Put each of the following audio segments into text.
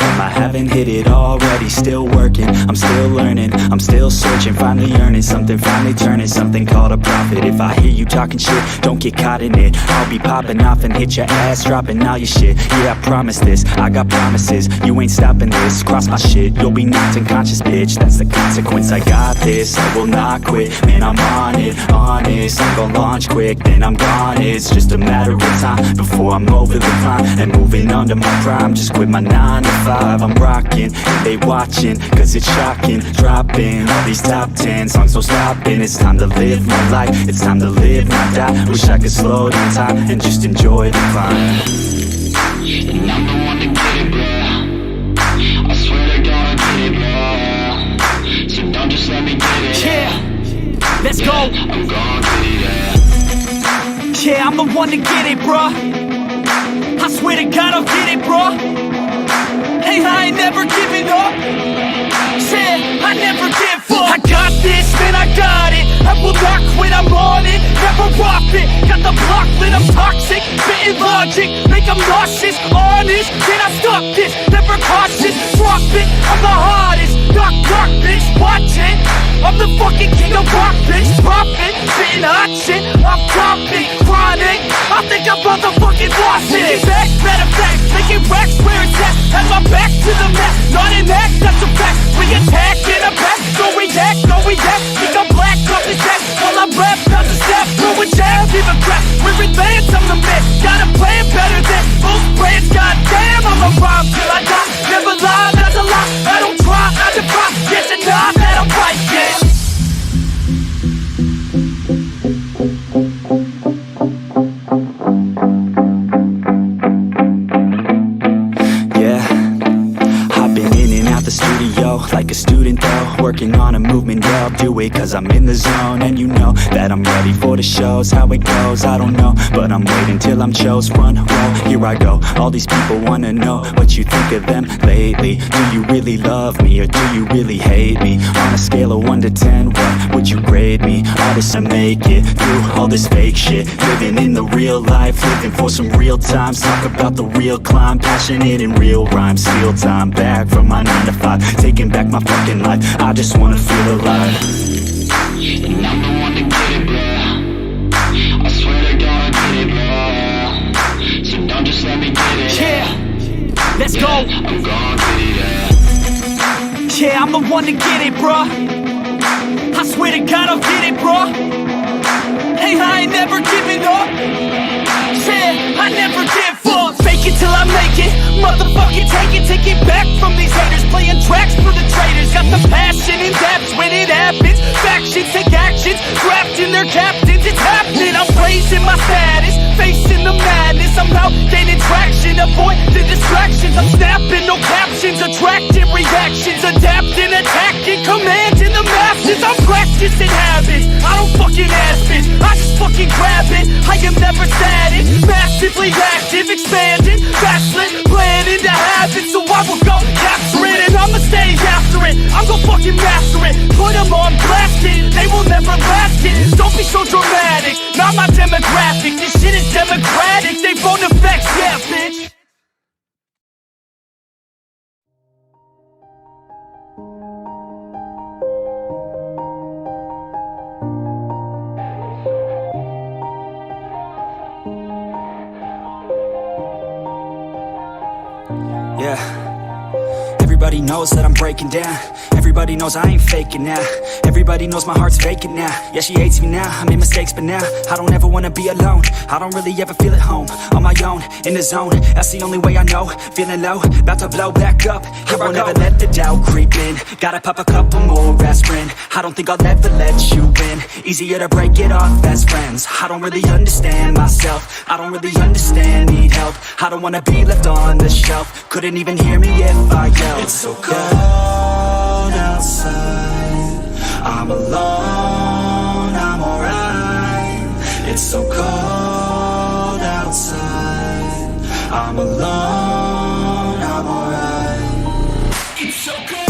am. I haven't hit it already, still working, I'm still learning, I'm still searching, finally earning something, finally turning something called a profit. If I hear you talking shit, don't get caught in it. I'll be popping off and hit your ass, dropping all your shit. Yeah, I promise this, I got promises, you ain't stopping this. Cross my shit, you'll be knocked unconscious, bitch. That's the consequence, I got this, I will not quit. Man, I'm on it, honest, I'm gon' launch quick, then I'm gone. It's just a matter of time before I'm over the climb and moving under my prime. Just quit my 9 to 5, I'm rocking, and they watching, cause it's shocking. Dropping all these top 10 songs, no stopping. It's time to live my life, it's time to live, not die. Wish I could slow down time and just enjoy the climb. And I'm the one to get it, bro. I swear to God, I get it, bro. So don't just let me get it. Yeah, let's go. I'm gon' get it, yeah, I'm the one to get it, bruh. I swear to God I'll get it, bruh. Hey, I ain't never giving up. Yeah, I never give up. I got this, man, I got it. I will not quit, I'm on it. Never rock it. Got the block lit, I'm toxic. Spitting logic, make them nauseous. Honest, can I stop this? Never cautious, drop it. I'm the hardest. Knock, knock, bitch, watch it. I'm the fucking king of rock, bitch. Pop it, spitting hot shit. I'm dropping, chronic. I think I'm motherfucking lost it. Making back, matter of fact, making racks where it's at. Have my back to the mat, not an act, that's a fact. We attack in a back, don't react, no react. Think I'm black, off his ass. While I rap, not the step, throwing jabs, give a crap. We're advanced, I'm the man. Got a plan better than most brands. Goddamn, I'm a rhyme till I die. Never lie, that's a lie. I don't try, I defy. Yes and nah, that I'm right, yeah. Like a student though, working on a movement, yeah, I'll do it cause I'm in the zone. And you know that I'm ready for the shows. How it goes, I don't know, but I'm waiting till I'm chose. Front row, here I go. All these people wanna know what you think of them lately. Do you really love me or do you really hate me? On a scale of 1 to 10, what would you grade me? All this to make it through all this fake shit. Living in the real life, living for some real times. Talk about the real climb, passionate in real rhymes. Steal time back from my 9 to 5, taking back my fucking life, I just wanna feel alive. And I'm the one to get it, bro. I swear to God, I get it, bro. So don't just let me get it. Yeah, let's go. I'm gon' get it, yeah, I'm the one to get it, bruh. I swear to God I'll get it, bruh. Hey, I ain't never giving up. Yeah, I never give up. Fake it till I make it. Motherfucking take it back from these haters. Playing tracks for the traitors. Got the passion in depth when it happens. Factions take actions, drafting their captains. It's happening, I'm raising my status, facing the madness. I'm out gaining traction, avoid the distractions. I'm snapping, no captions, attracting reactions. Adapting, attacking, commanding the masses. I'm practicing habits, I don't fucking ask bitch, I just fucking grab it. I am never static, massively active, expanding, backslid, planning to have it. So I will go capture it, and I'ma stay after it. I'm gon' fucking master it, put them on blast it. They will never last it, don't be so dramatic. Not my demographic, this shit is democratic. They phone effects, yeah bitch. Yeah, everybody knows that I'm breaking down. Everybody knows I ain't faking now. Everybody knows my heart's vacant now. Yeah, she hates me now, I made mistakes but now I don't ever wanna be alone. I don't really ever feel at home. On my own, in the zone, that's the only way I know. Feeling low, about to blow back up. Here I won't ever let the doubt creep in. Gotta pop a couple more aspirin. I don't think I'll ever let you win. Easier to break it off best friends. I don't really understand myself, I don't really understand, need help. I don't wanna be left on the shelf. Couldn't even hear me if I yelled. It's so cold outside, I'm alone, I'm alright. It's so cold outside, I'm alone, I'm alright. It's so cold.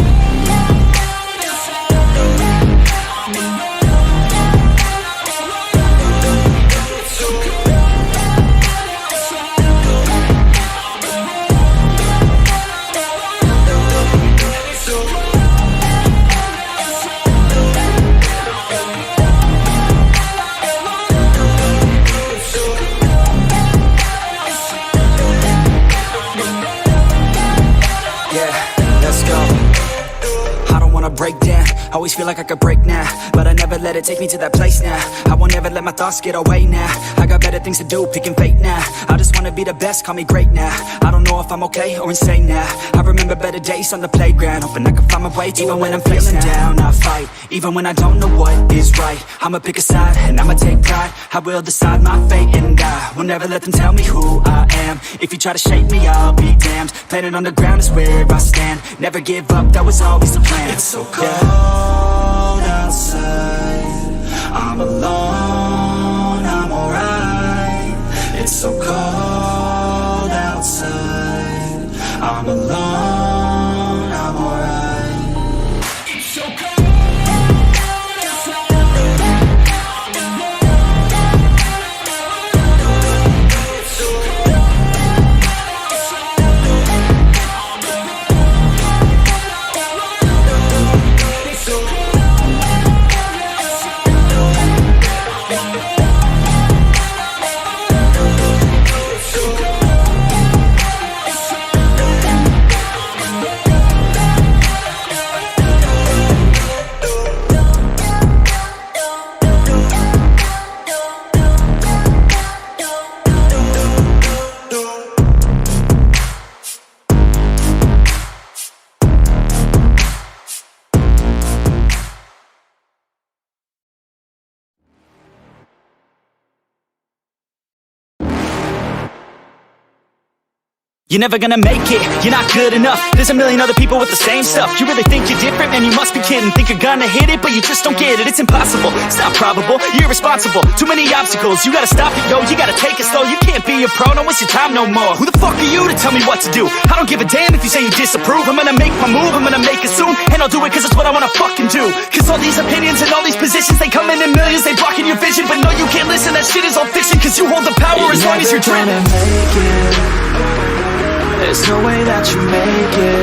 Yeah, let's go. I don't wanna break down, always feel like I could break now, but I never let it take me to that place now. I won't ever let my thoughts get away now. I got better things to do, picking fate now. I just wanna be the best, call me great now. I don't know if I'm okay or insane now. I remember better days on the playground, hoping I can find my way. Even when I'm feeling down, I fight. Even when I don't know what is right, I'ma pick a side and I'ma take pride. I will decide my fate and I will never let them tell me who I am. If you try to shake me, I'll be damned. Planet on the ground is where I stand. Never give up, that was always the plan. It's so cold outside, I'm alone, I'm alright. It's so cold outside, I'm alone, I'm alright. It's so cold. You're never gonna make it, you're not good enough. There's a million other people with the same stuff. You really think you're different? Man, you must be kidding. Think you're gonna hit it, but you just don't get it. It's impossible, it's not probable, you're irresponsible. Too many obstacles, you gotta stop it, yo. You gotta take it slow, you can't be a pro. Don't waste your time no more. Who the fuck are you to tell me what to do? I don't give a damn if you say you disapprove. I'm gonna make my move, I'm gonna make it soon. And I'll do it cause it's what I wanna fucking do. Cause all these opinions and all these positions, they come in millions, they blocking your vision. But no, you can't listen, that shit is all fiction. Cause you hold the power as long as you're dreaming. There's no way that you make it.